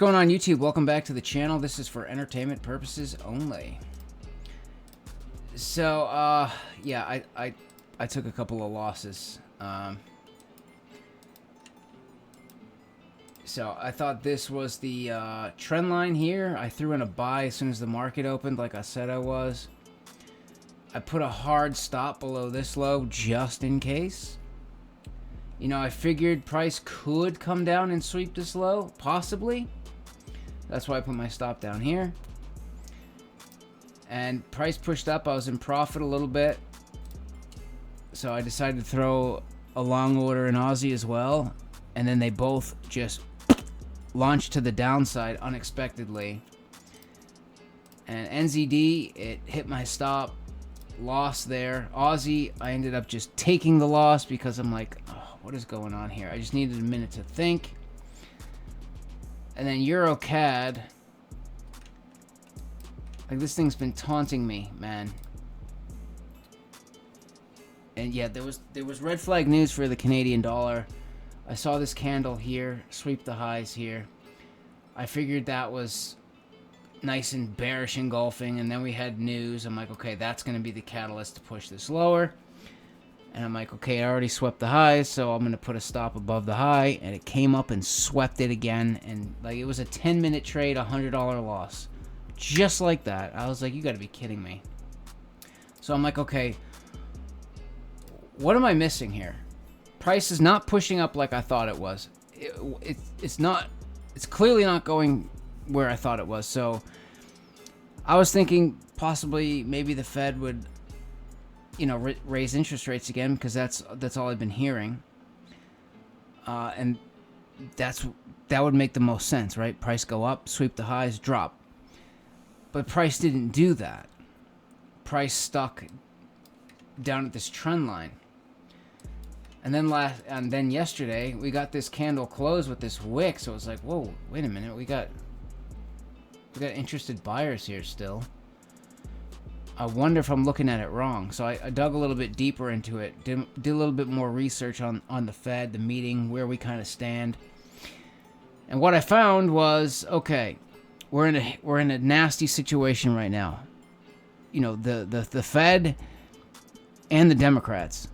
going on YouTube? Welcome back to the channel. This is for entertainment purposes only. So, yeah, I took a couple of losses. So I thought this was the trend line here. I threw in a buy as soon as the market opened, like I said I was. I put a hard stop below this low just in case. You know, I figured price could come down and sweep this low, possibly. That's why I put my stop down here. And price pushed up. I was in profit a little bit. So I decided to throw a long order in Aussie as well. And then they both just launched to the downside unexpectedly. And NZD, it hit my stop. Loss there. Aussie, I ended up just taking the loss because I'm like, oh, what is going on here? I just needed a minute to think. And then Euro CAD, like, this thing's been taunting me, man. And yeah, there was red flag news for the Canadian dollar. I saw this candle here sweep the highs here. I figured that was nice and bearish engulfing, and then we had news. I'm like, okay, that's going to be the catalyst to push this lower. And I'm like, okay, I already swept the highs, so I'm going to put a stop above the high. And it came up and swept it again. And like, it was a 10-minute trade, $100 loss. Just like that. I was like, you got to be kidding me. So I'm like, okay, what am I missing here? Price is not pushing up like I thought it was. It's clearly not going where I thought it was. So I was thinking possibly maybe the Fed would, you know, raise interest rates again, because that's all I've been hearing. And that would make the most sense, right? Price go up, sweep the highs, drop. But price didn't do that. Price stuck down at this trend line. And then yesterday we got this candle close with this wick, so it was like, whoa, wait a minute, we got interested buyers here still. I wonder if I'm looking at it wrong. So I dug a little bit deeper into it, did a little bit more research on the Fed, the meeting, where we kind of stand. And what I found was, okay, we're in a nasty situation right now. You know, the Fed and the Democrats.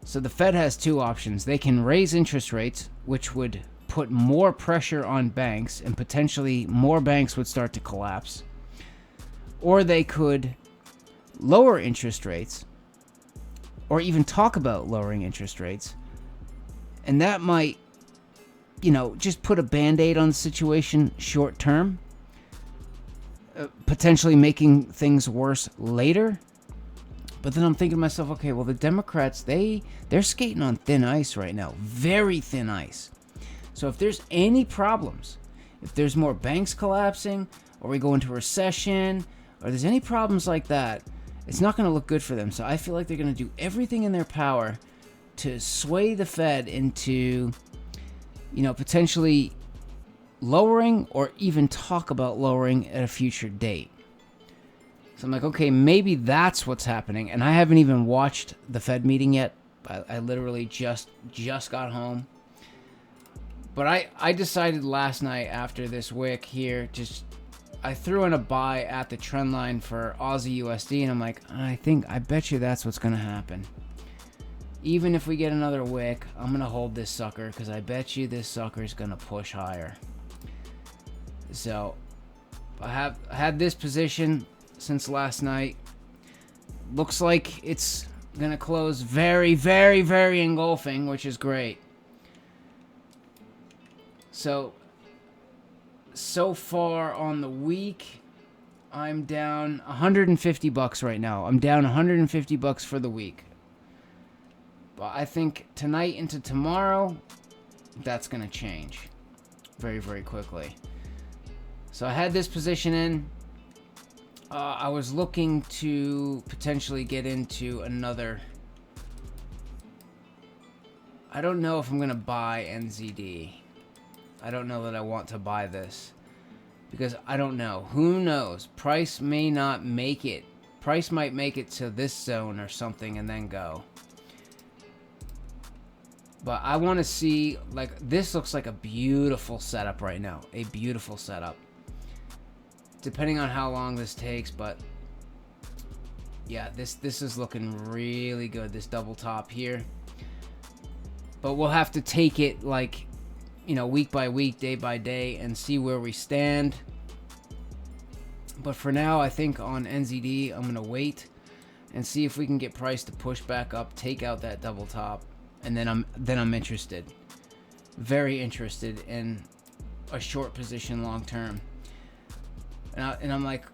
So the Fed has two options. They can raise interest rates, which would put more pressure on banks, and potentially more banks would start to collapse. Or they could lower interest rates, or even talk about lowering interest rates. And that might, you know, just put a band-aid on the situation short term, potentially making things worse later. But then I'm thinking to myself, okay, well, the Democrats, they're skating on thin ice right now, very thin ice. So if there's any problems, if there's more banks collapsing, or we go into recession, or there's any problems like that, it's not going to look good for them. So I feel like they're going to do everything in their power to sway the Fed into, you know, potentially lowering, or even talk about lowering at a future date. So I'm like, okay, maybe that's what's happening. And I haven't even watched the Fed meeting yet. I literally just got home. But I decided last night after this wick here, I threw in a buy at the trend line for Aussie USD, and I'm like, I bet you that's what's going to happen. Even if we get another wick, I'm going to hold this sucker, because I bet you this sucker is going to push higher. So I had this position since last night. Looks like it's going to close very, very, very engulfing, which is great. So far on the week, I'm down $150 right now. I'm down $150 for the week. But I think tonight into tomorrow, that's going to change very, very quickly. So I had this position in. I was looking to potentially get into another. I don't know if I'm going to buy NZD. I don't know that I want to buy this, because I don't know. Who knows? Price may not make it. Price might make it to this zone or something and then go. But I want to see, like, this looks like a beautiful setup right now. A beautiful setup. Depending on how long this takes, but yeah, this is looking really good, this double top here. But we'll have to take it, like, you know, week by week, day by day, and see where we stand. But for now, I think on NZD, I'm going to wait and see if we can get price to push back up, take out that double top, and then I'm interested. Very interested in a short position long term. And I'm like,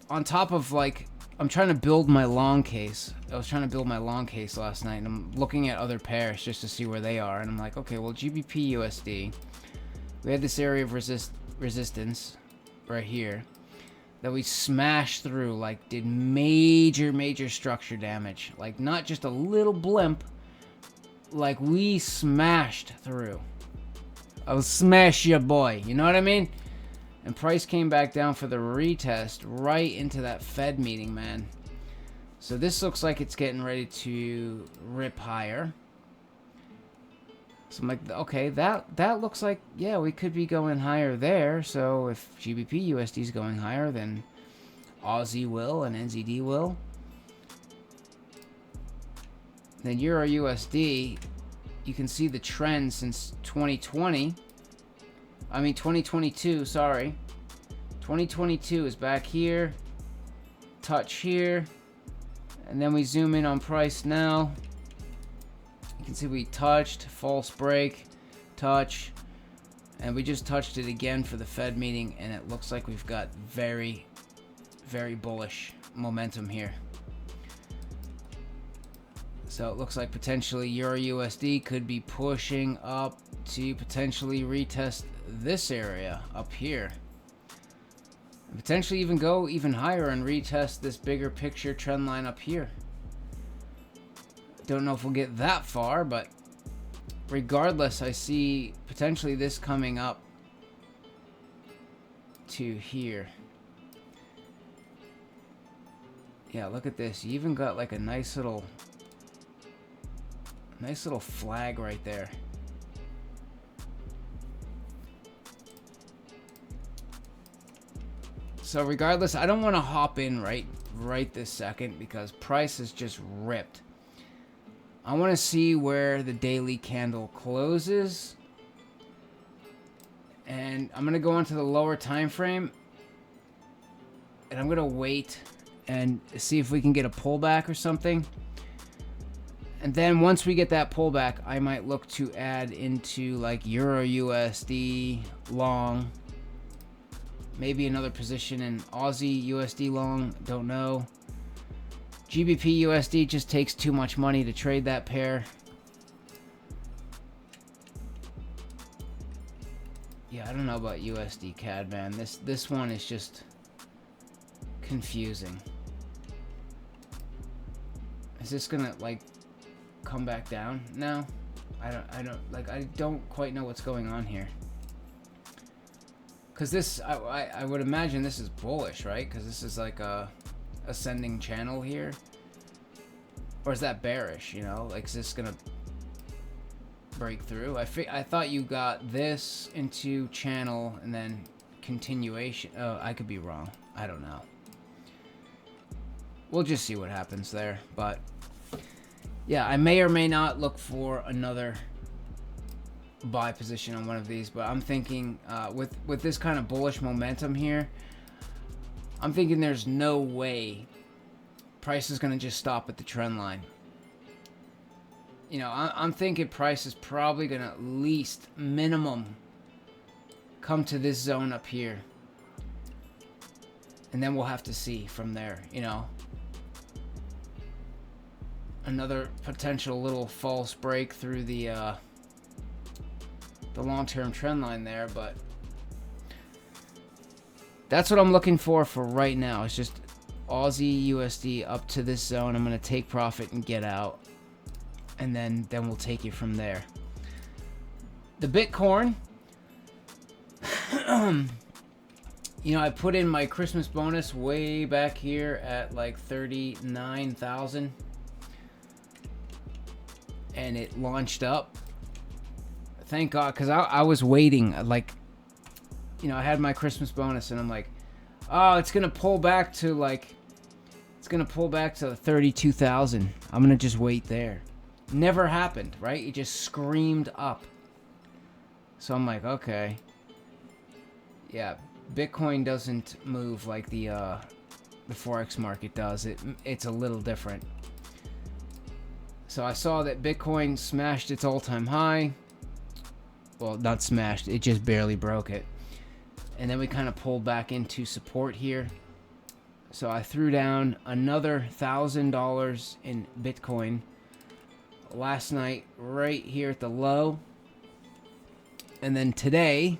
on top of, like, I'm trying to build my long case. I was trying to build my long case last night, and I'm looking at other pairs just to see where they are. And I'm like, okay, well, GBP USD, we had this area of resistance right here that we smashed through, like, did major structure damage. Like, not just a little blimp, like, we smashed through. I'll smash your boy, you know what I mean? And price came back down for the retest right into that Fed meeting, man. So this looks like it's getting ready to rip higher. So I'm like, okay, that looks like, yeah, we could be going higher there. So if GBP USD is going higher, then Aussie will and NZD will. Then Euro USD, you can see the trend since 2022, sorry. 2022 is back here, touch here, and then we zoom in on price now. You can see we touched, false break, touch, and we just touched it again for the Fed meeting, and it looks like we've got very bullish momentum here. So it looks like potentially Euro USD could be pushing up to potentially retest this area up here. And potentially even go even higher and retest this bigger picture trend line up here. Don't know if we'll get that far, but regardless, I see potentially this coming up to here. Yeah, look at this. You even got like a nice little flag right there. So regardless, I don't want to hop in right this second because price is just ripped. I want to see where the daily candle closes, and I'm going to go into the lower time frame, and I'm going to wait and see if we can get a pullback or something. And then once we get that pullback, I might look to add into like Euro USD long, maybe another position in Aussie USD long, don't know. GBP USD just takes too much money to trade that pair. Yeah, I don't know about USD CAD, man. This one is just confusing. Is this gonna like come back down now? I don't quite know what's going on here. Cause this, I would imagine this is bullish, right? Cause this is like a ascending channel here. Or is that bearish, you know? Like, is this gonna break through? I thought you got this into channel and then continuation. Oh, I could be wrong. I don't know. We'll just see what happens there. But yeah, I may or may not look for another buy position on one of these, but I'm thinking with this kind of bullish momentum here, I'm thinking there's no way price is going to just stop at the trend line. You know, I'm thinking price is probably going to at least minimum come to this zone up here, and then we'll have to see from there, you know. Another potential little false break through the long-term trend line there, but that's what I'm looking for right now. It's just Aussie USD up to this zone. I'm going to take profit and get out, and then we'll take it from there. The Bitcorn, you know, I put in my Christmas bonus way back here at like 39,000, and it launched up thank God, because I was waiting. Like, you know, I had my Christmas bonus, and I'm like, oh, it's gonna pull back to like, it's gonna pull back to 32,000. I'm gonna just wait there. Never happened, right? It just screamed up. So I'm like, okay, yeah, Bitcoin doesn't move like the Forex market does. It's a little different. So I saw that Bitcoin smashed its all-time high. Well, not smashed, it just barely broke it. And then we kind of pulled back into support here. So I threw down another $1,000 in Bitcoin last night, right here at the low. And then today,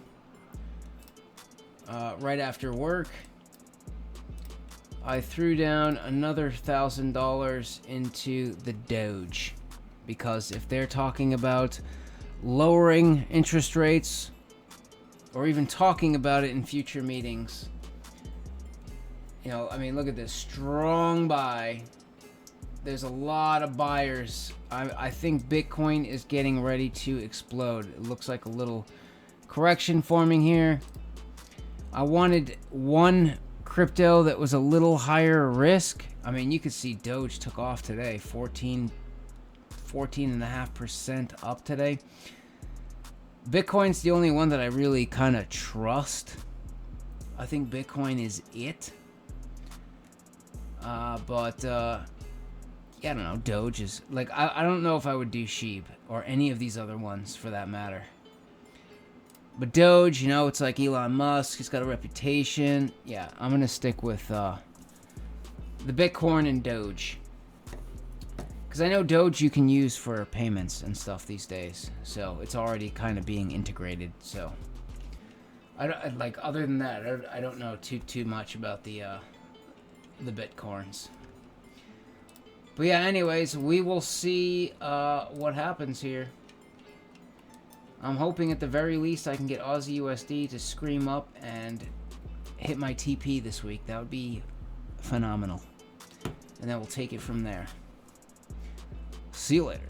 right after work, I threw down another $1,000 into the Doge. Because if they're talking about lowering interest rates, or even talking about it in future meetings, you know, I mean, look at this strong buy. There's a lot of buyers. I think Bitcoin is getting ready to explode. It looks like a little correction forming here. I wanted one crypto that was a little higher risk. I mean, you could see Doge took off today, 14.5% up today. Bitcoin's the only one that I really kind of trust. I think Bitcoin is it. Yeah, I don't know. Doge is like, I don't know if I would do Sheep or any of these other ones for that matter. But Doge, you know, it's like Elon Musk. He's got a reputation. Yeah, I'm gonna stick with the Bitcoin and Doge, because I know Doge you can use for payments and stuff these days. So it's already kind of being integrated. So I don't like. Other than that, I don't know too much about the Bitcoins. But yeah, anyways, we will see what happens here. I'm hoping at the very least I can get Aussie USD to scream up and hit my TP this week. That would be phenomenal. And then we'll take it from there. See you later.